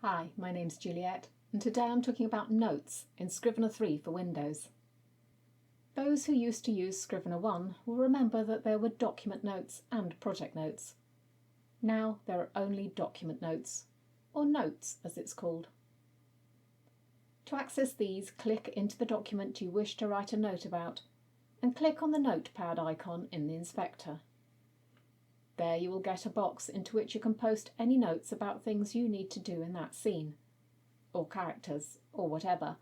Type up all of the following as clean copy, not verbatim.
Hi, my name's Juliet, and today I'm talking about notes in Scrivener 3 for Windows. Those who used to use Scrivener 1 will remember that there were document notes and project notes. Now there are only document notes, or notes as it's called. To access these, click into the document you wish to write a note about, and click on the notepad icon in the inspector. There you will get a box into which you can post any notes about things you need to do in that scene, or characters, or whatever,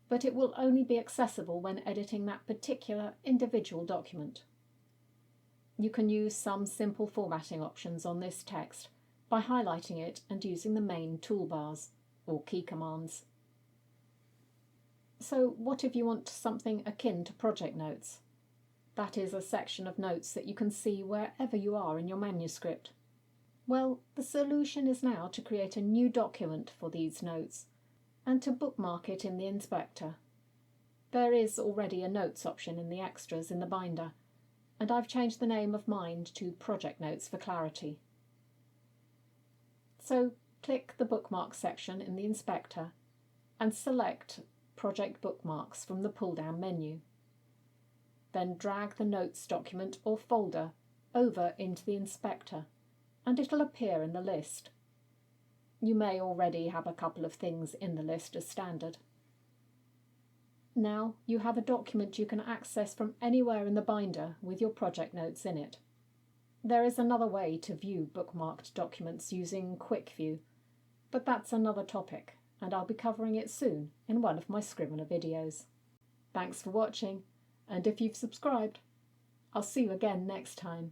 but it will only be accessible when editing that particular individual document. You can use some simple formatting options on this text by highlighting it and using the main toolbars, or key commands. So what if you want something akin to project notes? That is a section of notes that you can see wherever you are in your manuscript. Well, the solution is now to create a new document for these notes and to bookmark it in the inspector. There is already a notes option in the extras in the binder, and I've changed the name of mine to Project Notes for clarity. So click the Bookmarks section in the inspector and select Project Bookmarks from the pull-down menu. Then drag the notes document or folder over into the inspector and it'll appear in the list. You may already have a couple of things in the list as standard. Now you have a document you can access from anywhere in the binder with your project notes in it. There is another way to view bookmarked documents using Quick View, but that's another topic, and I'll be covering it soon in one of my Scrivener videos. Thanks for watching, and if you've subscribed, I'll see you again next time.